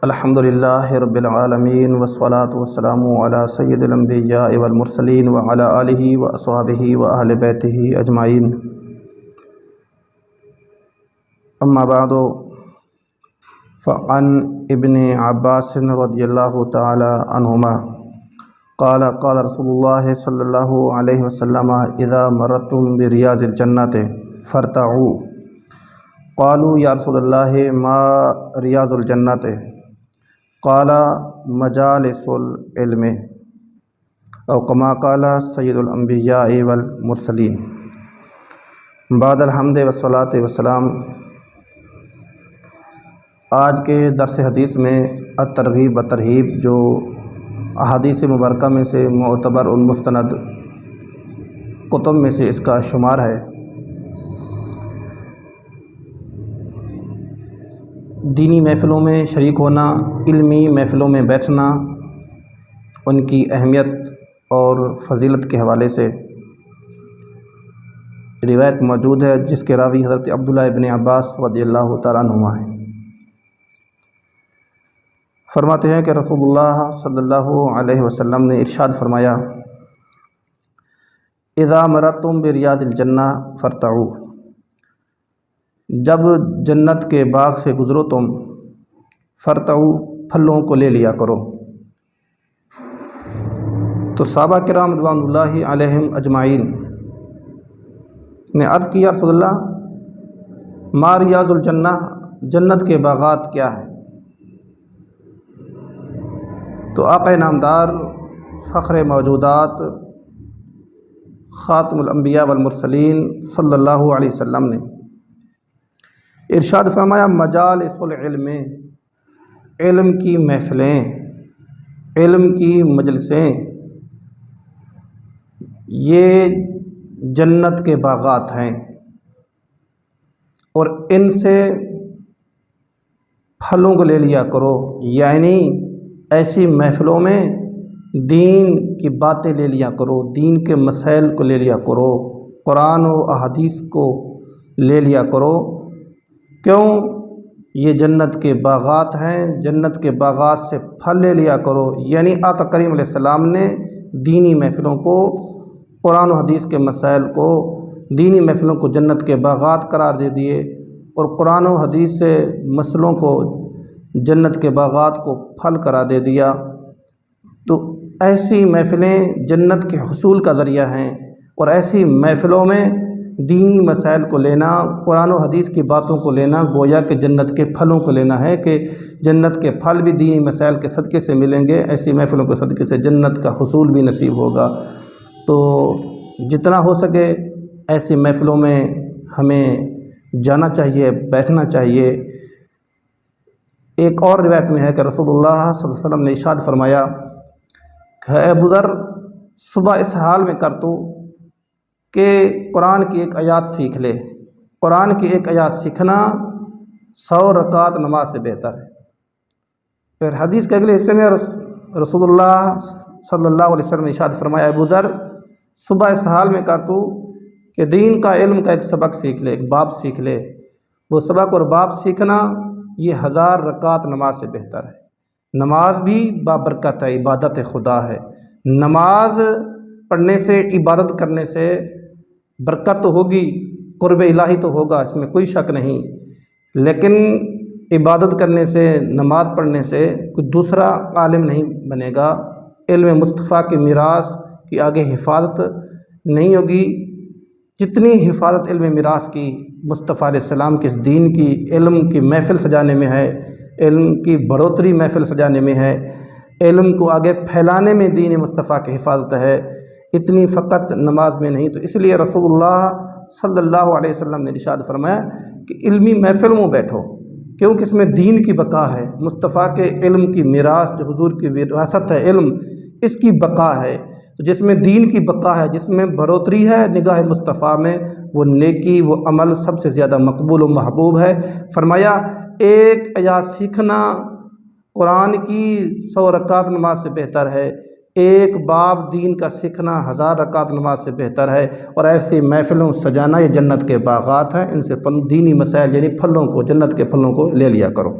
الحمدللہ رب العالمین والصلاة والسلام علی سید الانبیاء والمرسلین وعلی آلہ واصحابہ واہل بیتہ اجمعین، اما بعد فعن ابن عباس رضی اللہ تعالی عنہما قال قال رسول اللہ صلی اللہ علیہ وسلم اذا مرتم بریاض الجنۃ فارتعوا قالوا یا رسول اللہ ما ریاض الجنۃ قال مجالس العلم او کما قال سید الانبیاء والمرسلین۔ بعد الحمد والصلاۃ والسلام، آج کے درس حدیث میں الترغیب و ترہیب جو احادیث مبارکہ میں سے معتبر المستند کتب میں سے اس کا شمار ہے۔ دینی محفلوں میں شریک ہونا، علمی محفلوں میں بیٹھنا، ان کی اہمیت اور فضیلت کے حوالے سے روایت موجود ہے جس کے راوی حضرت عبداللہ ابن عباس رضی اللہ تعالیٰ عنہما ہیں۔ فرماتے ہیں کہ رسول اللہ صلی اللہ علیہ وسلم نے ارشاد فرمایا، اذا مرتم بریاض الجنہ فارتعوا، جب جنت کے باغ سے گزرو تم، فارتعوا، پھلوں کو لے لیا کرو۔ تو صحابہ کرام رضوان اللہ علیہم اجمعین نے عرض کیا، رسول اللہ ما ریاض الجنہ، جنت کے باغات کیا ہیں؟ تو آقا نامدار فخر موجودات خاتم الانبیاء والمرسلین صلی اللہ علیہ وسلم نے ارشاد فرمایا، مجالس العلم، علم کی محفلیں، علم کی مجلسیں، یہ جنت کے باغات ہیں، اور ان سے پھلوں کو لے لیا کرو، یعنی ایسی محفلوں میں دین کی باتیں لے لیا کرو، دین کے مسائل کو لے لیا کرو، قرآن و احادیث کو لے لیا کرو۔ کیوں؟ یہ جنت کے باغات ہیں، جنت کے باغات سے پھل لے لیا کرو، یعنی آقا کریم علیہ السلام نے دینی محفلوں کو، قرآن و حدیث کے مسائل کو، دینی محفلوں کو جنت کے باغات قرار دے دیے، اور قرآن و حدیث سے مسئلوں کو، جنت کے باغات کو پھل قرار دے دیا۔ تو ایسی محفلیں جنت کے حصول کا ذریعہ ہیں، اور ایسی محفلوں میں دینی مسائل کو لینا، قرآن و حدیث کی باتوں کو لینا، گویا کہ جنت کے پھلوں کو لینا ہے، کہ جنت کے پھل بھی دینی مسائل کے صدقے سے ملیں گے، ایسی محفلوں کے صدقے سے جنت کا حصول بھی نصیب ہوگا۔ تو جتنا ہو سکے ایسی محفلوں میں ہمیں جانا چاہیے، بیٹھنا چاہیے۔ ایک اور روایت میں ہے کہ رسول اللہ صلی اللہ علیہ وسلم نے ارشاد فرمایا کہ اے ابو ذر، صبح اس حال میں کر تو کہ قرآن کی ایک آیات سیکھ لے۔ قرآن کی ایک آیات سیکھنا 100 رکعت نماز سے بہتر ہے۔ پھر حدیث کے اگلے حصے میں رسول اللہ صلی اللہ علیہ وسلم نے ارشاد فرمایا، ابو ذر، صبح اس حال میں کر تو کہ دین کا علم کا ایک سبق سیکھ لے، ایک باب سیکھ لے۔ وہ سبق اور باب سیکھنا یہ 1000 رکعت نماز سے بہتر ہے۔ نماز بھی بابرکت ہے، عبادت خدا ہے۔ نماز پڑھنے سے، عبادت کرنے سے برکت تو ہوگی، قرب الہی تو ہوگا، اس میں کوئی شک نہیں، لیکن عبادت کرنے سے، نماز پڑھنے سے کوئی دوسرا عالم نہیں بنے گا۔ علم مصطفیٰ کی میراث کی آگے حفاظت نہیں ہوگی۔ جتنی حفاظت علم میراث کی، مصطفیٰ علیہ السلام کے اس دین کی، علم کی محفل سجانے میں ہے، علم کی بڑھوتری محفل سجانے میں ہے، علم کو آگے پھیلانے میں دین مصطفیٰ کی حفاظت ہے، اتنی فقط نماز میں نہیں۔ تو اس لیے رسول اللہ صلی اللہ علیہ وسلم نے ارشاد فرمایا کہ علمی محفل میں بیٹھو، کیونکہ اس میں دین کی بقا ہے، مصطفیٰ کے علم کی میراث جو حضور کی وراثت ہے علم، اس کی بقا ہے۔ تو جس میں دین کی بقا ہے، جس میں بڑھوتری ہے نگاہ مصطفیٰ میں، وہ نیکی، وہ عمل سب سے زیادہ مقبول و محبوب ہے۔ فرمایا ایک آیات سیکھنا قرآن کی 100 رکعت نماز سے بہتر ہے، ایک باب دین کا سیکھنا 1000 رکعت نماز سے بہتر ہے۔ اور ایسی محفلوں سجانا یہ جنت کے باغات ہیں، ان سے دینی مسائل یعنی پھلوں کو، جنت کے پھلوں کو لے لیا کرو۔